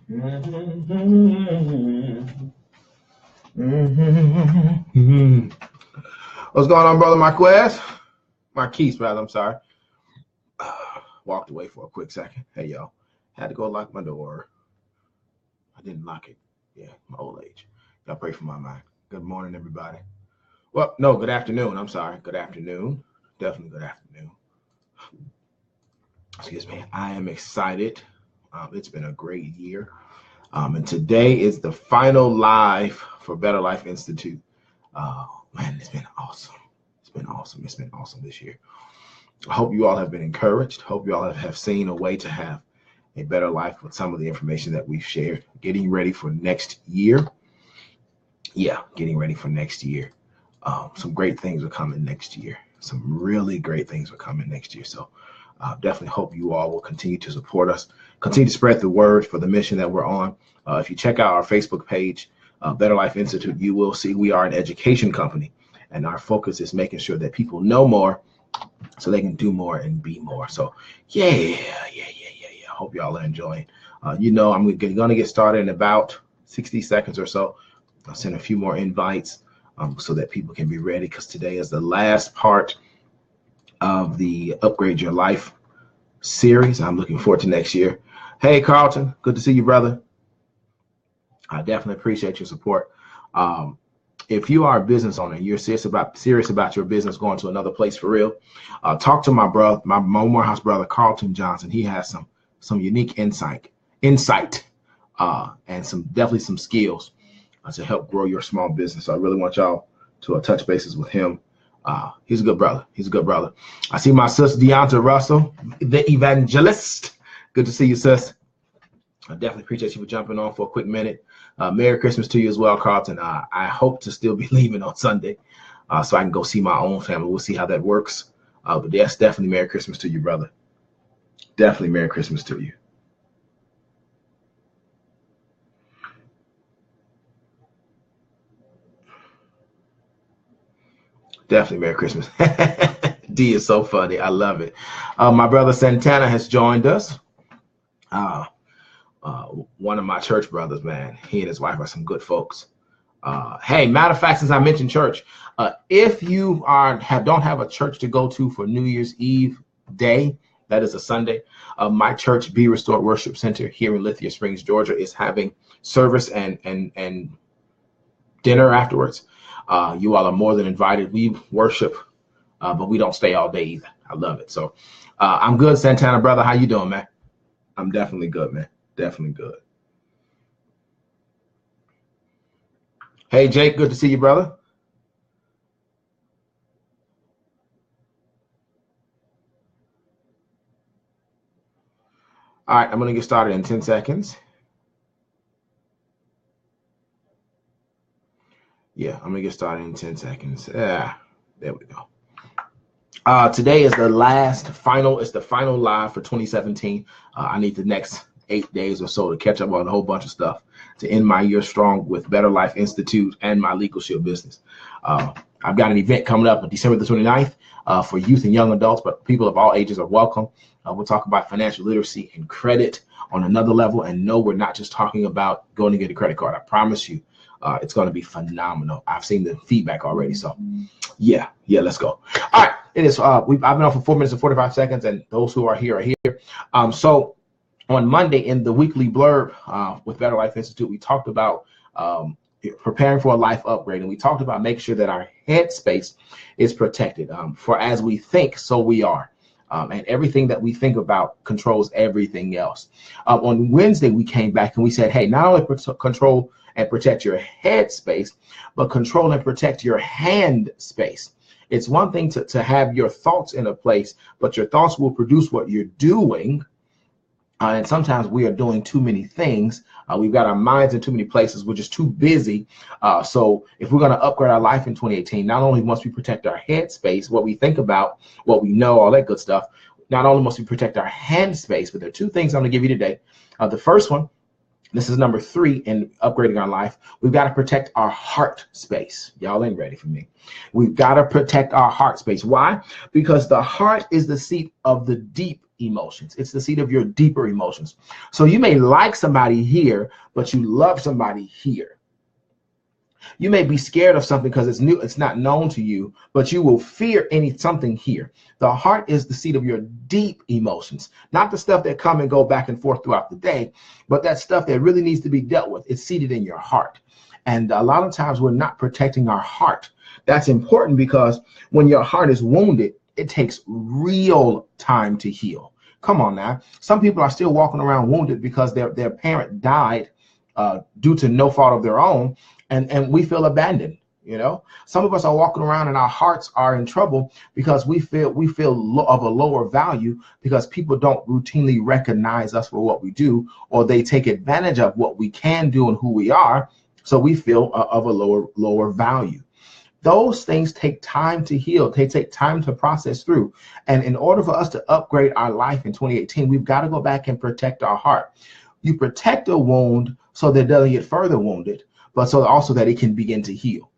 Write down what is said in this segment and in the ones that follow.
What's going on, brother Marquez? Marquise, rather, I'm sorry. Walked away for a quick second. Hey, y'all. Had to go lock my door. I didn't lock it. Yeah, my old age. Y'all pray for my mind. Good morning, everybody. Well, no, good afternoon. I'm sorry. Good afternoon. Definitely good afternoon. Excuse me. I am excited. It's been a great year. And today is the final live for Better Life Institute. Man, it's been awesome. It's been awesome. It's been awesome this year. I hope you all have been encouraged. Hope you all have seen a way to have a better life with some of the information that we've shared. Getting ready for next year. Yeah, getting ready for next year. Some great things are coming next year. Some really great things are coming next year. So definitely hope you all will continue to support us. Continue to spread the word for the mission that we're on. If you check out our Facebook page, Better Life Institute, you will see we are an education company. And our focus is making sure that people know more so they can do more and be more. So yeah. Hope y'all are enjoying. I'm going to get started in about 60 seconds or so. I'll send a few more invites so that people can be ready, because today is the last part of the Upgrade Your Life series. I'm looking forward to next year. Hey, Carlton, good to see you, brother. I definitely appreciate your support. If you are a business owner, you're serious about your business going to another place for real, talk to my brother, my Morehouse brother, Carlton Johnson. He has some unique insight, and definitely some skills to help grow your small business. So I really want y'all to touch bases with him. He's a good brother. I see my sister Deonta Russell, the evangelist. Good to see you, sis. I definitely appreciate you for jumping on for a quick minute. Merry Christmas to you as well, Carlton. I hope to still be leaving on Sunday so I can go see my own family. We'll see how that works. But yes, definitely Merry Christmas to you, brother. Definitely Merry Christmas to you. Definitely Merry Christmas. D is so funny. I love it. My brother Santana has joined us. One of my church brothers, man. He and his wife are some good folks. Hey, matter of fact, since I mentioned church, if you don't have a church to go to for New Year's Eve day, that is a Sunday, my church, Be Restored Worship Center here in Lithia Springs, Georgia, is having service and dinner afterwards. You all are more than invited. We worship, but we don't stay all day either. I love it. So I'm good, Santana, brother. How you doing, man? I'm definitely good, man. Definitely good. Hey, Jake, good to see you, brother. All right, I'm going to get started in 10 seconds. Yeah, I'm going to get started in 10 seconds. Yeah, there we go. Today is the final live for 2017. I need the next 8 days or so to catch up on a whole bunch of stuff to end my year strong with Better Life Institute and my Legal Shield business. I've got an event coming up on December the 29th for youth and young adults, but people of all ages are welcome. We'll talk about financial literacy and credit on another level. And no, we're not just talking about going to get a credit card. I promise you, it's going to be phenomenal. I've seen the feedback already. So yeah, let's go. All right. It is. I've been on for 4 minutes and 45 seconds, and those who are here are here. So on Monday in the weekly blurb with Better Life Institute, we talked about preparing for a life upgrade, and we talked about making sure that our headspace is protected. For as we think, so we are. And everything that we think about controls everything else. On Wednesday, we came back and we said, hey, not only control and protect your head space, but control and protect your hand space. It's one thing to have your thoughts in a place, but your thoughts will produce what you're doing. And sometimes we are doing too many things. We've got our minds in too many places. We're just too busy. So if we're going to upgrade our life in 2018, not only must we protect our head space, what we think about, what we know, all that good stuff, not only must we protect our hand space, but there are two things I'm going to give you today. The first one, this is number 3 in upgrading our life. We've got to protect our heart space. Y'all ain't ready for me. We've got to protect our heart space. Why? Because the heart is the seat of the deep emotions. It's the seat of your deeper emotions. So you may like somebody here, but you love somebody here. You may be scared of something because it's new, it's not known to you, but you will fear something here. The heart is the seat of your deep emotions, not the stuff that come and go back and forth throughout the day, but that stuff that really needs to be dealt with. It's seated in your heart. And a lot of times we're not protecting our heart. That's important because when your heart is wounded, it takes real time to heal. Come on now. Some people are still walking around wounded because their parent died due to no fault of their own. And we feel abandoned. You know, some of us are walking around and our hearts are in trouble because we feel of a lower value because people don't routinely recognize us for what we do, or they take advantage of what we can do and who we are. So we feel of a lower value. Those things take time to heal. They take time to process through. And in order for us to upgrade our life in 2018, we've got to go back and protect our heart. You protect a wound so that it doesn't get further wounded, but so also that it can begin to heal.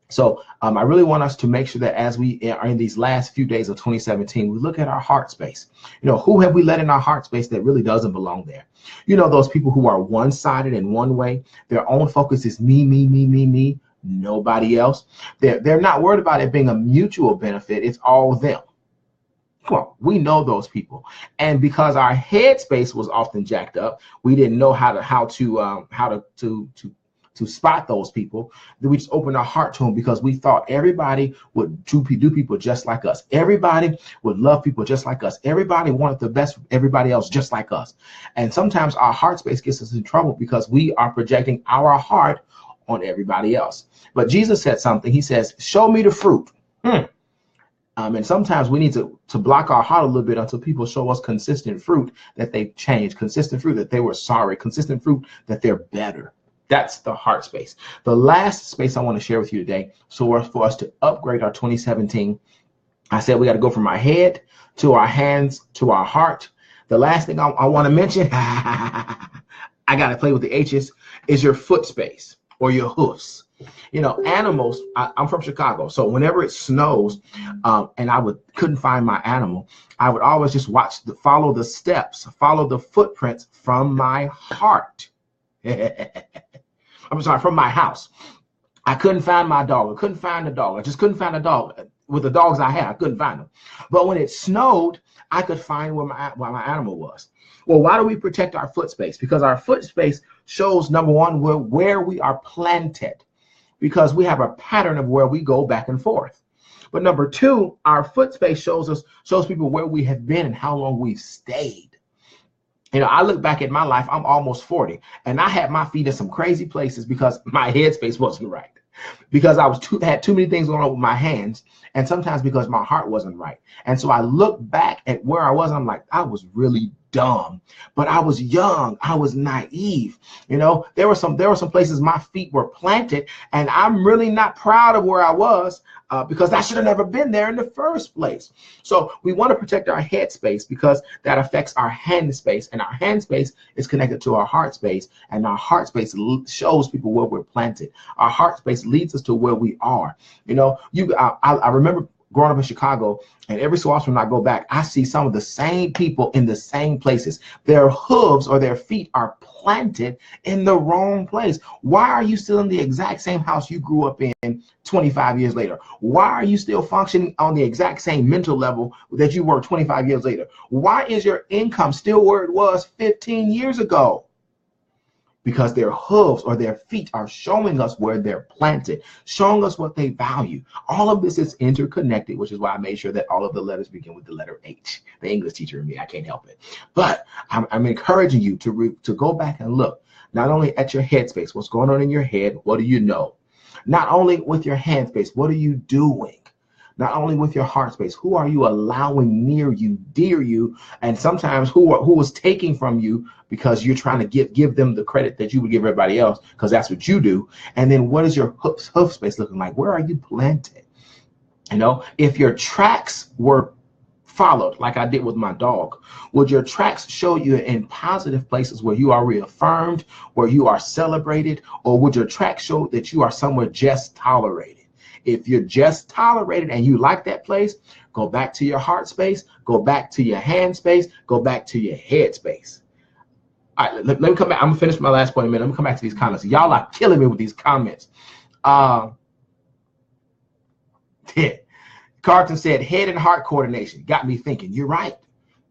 So I really want us to make sure that as we are in these last few days of 2017, we look at our heart space. You know, who have we let in our heart space that really doesn't belong there? You know, those people who are one-sided in one way, their own focus is me, me, me, me, me, nobody else. They're not worried about it being a mutual benefit. It's all them. Come on, we know those people. And because our head space was often jacked up, we didn't know how to spot those people. Then we just opened our heart to them because we thought everybody would do people just like us. Everybody would love people just like us. Everybody wanted the best for everybody else just like us. And sometimes our heart space gets us in trouble because we are projecting our heart on everybody else. But Jesus said something. He says, show me the fruit. And sometimes we need to block our heart a little bit until people show us consistent fruit that they've changed, consistent fruit that they were sorry, consistent fruit that they're better. That's the heart space. The last space I want to share with you today, so for us to upgrade our 2017, I said we got to go from our head to our hands to our heart. The last thing I want to mention, I got to play with the H's, is your foot space or your hoofs. You know, animals, I'm from Chicago, so whenever it snows and couldn't find my animal, I would always just follow the steps, follow the footprints from my heart. I'm sorry, from my house. I couldn't find my dog. I couldn't find the dog. I just couldn't find a dog. With the dogs I had, I couldn't find them. But when it snowed, I could find where my animal was. Well, why do we protect our foot space? Because our foot space shows, number one, where we are planted, because we have a pattern of where we go back and forth. But number two, our foot space shows people where we have been and how long we've stayed. You know, I look back at my life, I'm almost 40, and I had my feet in some crazy places because my headspace wasn't right. Because I had too many things going on with my hands, and sometimes because my heart wasn't right. And so I look back at where I was, and I'm like, I was really dumb, but I was young, I was naive. You know, there were some places my feet were planted, and I'm really not proud of where I was because I should have never been there in the first place. So we want to protect our head space because that affects our hand space, and our hand space is connected to our heart space, and our heart space shows people where we're planted. Our heart space leads us to where we are. You know, I remember growing up in Chicago, and every so often when I go back, I see some of the same people in the same places. Their hooves or their feet are planted in the wrong place. Why are you still in the exact same house you grew up in 25 years later? Why are you still functioning on the exact same mental level that you were 25 years later? Why is your income still where it was 15 years ago? Because their hooves or their feet are showing us where they're planted, showing us what they value. All of this is interconnected, which is why I made sure that all of the letters begin with the letter H. The English teacher in me, I can't help it. But I'm encouraging you to go back and look, not only at your head space, what's going on in your head, what do you know? Not only with your hand space, what are you doing? Not only with your heart space, who are you allowing near you, dear you, and sometimes who is taking from you because you're trying to give them the credit that you would give everybody else because that's what you do. And then what is your hoof space looking like? Where are you planted? You know, if your tracks were followed like I did with my dog, would your tracks show you in positive places where you are reaffirmed, where you are celebrated, or would your tracks show that you are somewhere just tolerated? If you're just tolerated and you like that place, go back to your heart space, go back to your hand space, go back to your head space. All right, let me come back. I'm gonna finish my last point in a minute. Let me come back to these comments. Y'all are killing me with these comments. Carlton said head and heart coordination. Got me thinking. You're right.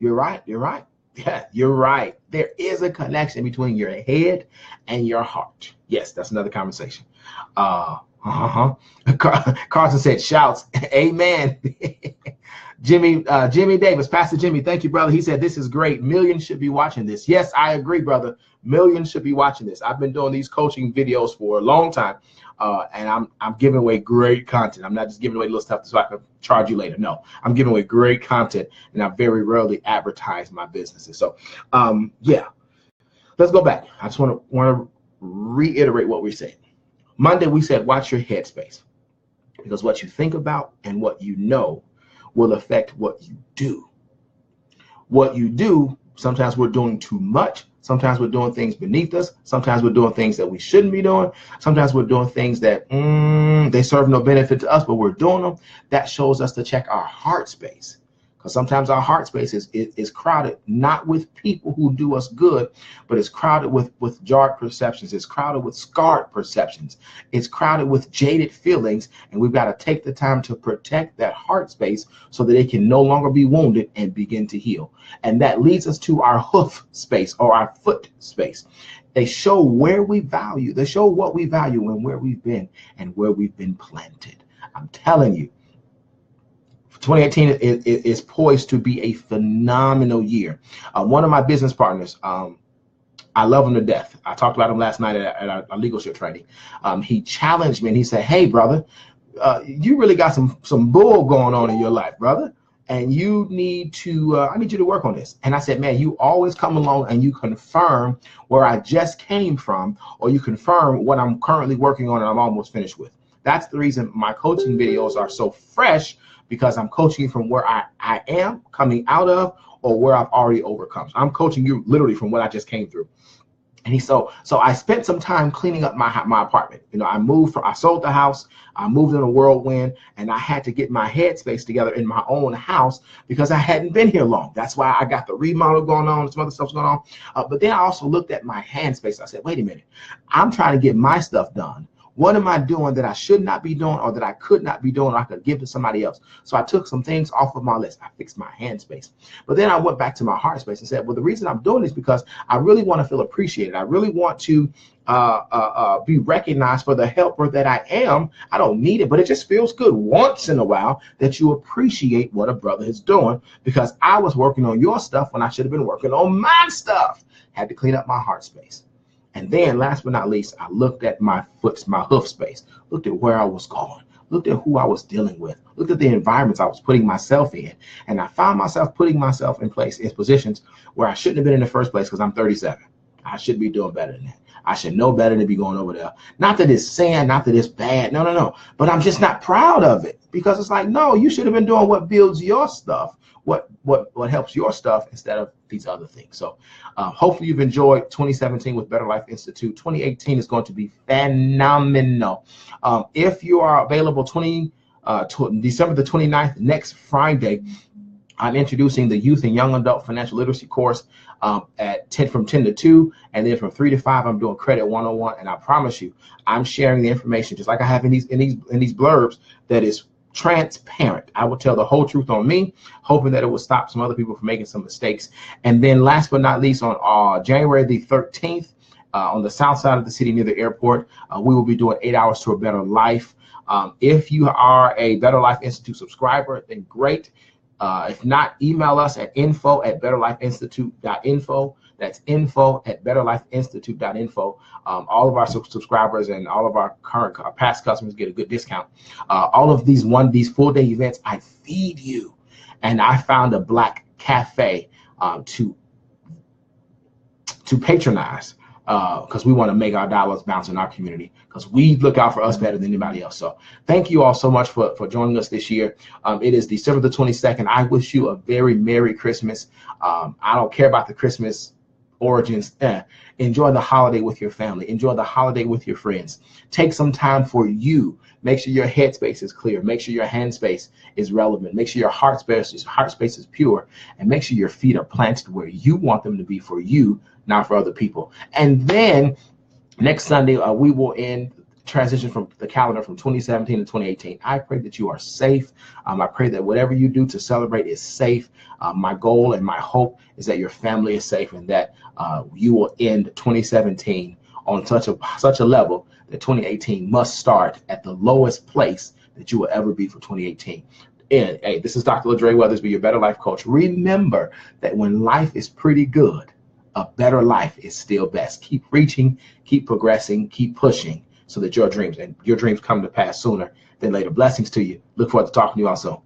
You're right. You're right. Yeah, you're right. There is a connection between your head and your heart. Yes, that's another conversation. Carlton said shouts. Amen. Jimmy Davis, Pastor Jimmy, thank you, brother. He said, this is great. Millions should be watching this. Yes, I agree, brother. Millions should be watching this. I've been doing these coaching videos for a long time, and I'm giving away great content. I'm not just giving away little stuff so I can charge you later. No, I'm giving away great content, and I very rarely advertise my businesses. So, yeah, let's go back. I just want to reiterate what we said. Monday, we said, watch your headspace, because what you think about and what you know will affect what you do. What you do, sometimes we're doing too much. Sometimes we're doing things beneath us. Sometimes we're doing things that we shouldn't be doing. Sometimes we're doing things that they serve no benefit to us, but we're doing them. That shows us to check our heart space. Because sometimes our heart space is crowded, not with people who do us good, but it's crowded with jarred perceptions. It's crowded with scarred perceptions. It's crowded with jaded feelings. And we've got to take the time to protect that heart space so that it can no longer be wounded and begin to heal. And that leads us to our hoof space or our foot space. They show where we value. They show what we value and where we've been and where we've been planted. I'm telling you, 2018 is poised to be a phenomenal year. One of my business partners, I love him to death. I talked about him last night at our leadership training. He challenged me and he said, hey, brother, you really got some bull going on in your life, brother. And you need to, I need you to work on this. And I said, man, you always come along and you confirm where I just came from, or you confirm what I'm currently working on and I'm almost finished with. That's the reason my coaching videos are so fresh, because I'm coaching you from where I am coming out of or where I've already overcome. So I'm coaching you literally from what I just came through. And so I spent some time cleaning up my apartment. You know, I sold the house, I moved in a whirlwind, and I had to get my headspace together in my own house because I hadn't been here long. That's why I got the remodel going on, some other stuff's going on. But then I also looked at my hand space. I said, wait a minute, I'm trying to get my stuff done. What am I doing that I should not be doing, or that I could not be doing, or I could give to somebody else? So I took some things off of my list. I fixed my hand space. But then I went back to my heart space and said, well, the reason I'm doing this is because I really want to feel appreciated. I really want to be recognized for the helper that I am. I don't need it, but it just feels good once in a while that you appreciate what a brother is doing, because I was working on your stuff when I should have been working on my stuff. Had to clean up my heart space. And then last but not least, I looked at my hoof space, looked at where I was going, looked at who I was dealing with, looked at the environments I was putting myself in. And I found myself putting myself in positions where I shouldn't have been in the first place, because I'm 37. I should be doing better than that. I should know better than be going over there. Not that it's sin, not that it's bad. No. But I'm just not proud of it, because it's like, no, you should have been doing what builds your stuff, what helps your stuff, instead of these other things. So hopefully you've enjoyed 2017 with Better Life Institute. 2018 is going to be phenomenal. If you are available December the 29th, next Friday, I'm introducing the Youth and Young Adult Financial Literacy course from 10 to 2, and then from 3 to 5, I'm doing Credit 101. And I promise you, I'm sharing the information just like I have in these blurbs, that is transparent. I will tell the whole truth on me, hoping that it will stop some other people from making some mistakes. And then last but not least, on January the 13th, on the south side of the city near the airport, we will be doing 8 Hours to a Better Life. If you are a Better Life Institute subscriber, then great. If not, email us at info@betterlifeinstitute.info. That's info@betterlifeinstitute.info. All of our subscribers and all of our past customers get a good discount. All of these full day events, I feed you. And I found a Black cafe to patronize, because we want to make our dollars bounce in our community, because we look out for us better than anybody else. So thank you all so much for joining us this year. It is December the 22nd. I wish you a very Merry Christmas. I don't care about the Christmas origins. Enjoy the holiday with your family. Enjoy the holiday with your friends. Take some time for you. Make sure your head space is clear. Make sure your hand space is relevant. Make sure your heart space is pure. And make sure your feet are planted where you want them to be for you, not for other people. And then next Sunday, we will transition from the calendar from 2017 to 2018. I pray that you are safe. I pray that whatever you do to celebrate is safe. My goal and my hope is that your family is safe and that you will end 2017 on such a level that 2018 must start at the lowest place that you will ever be for 2018. And hey, this is Dr. LaDre Weathersby, your Better Life Coach. Remember that when life is pretty good, a better life is still best. Keep reaching, keep progressing, keep pushing so that your dreams come to pass sooner than later. Blessings to you. Look forward to talking to you also.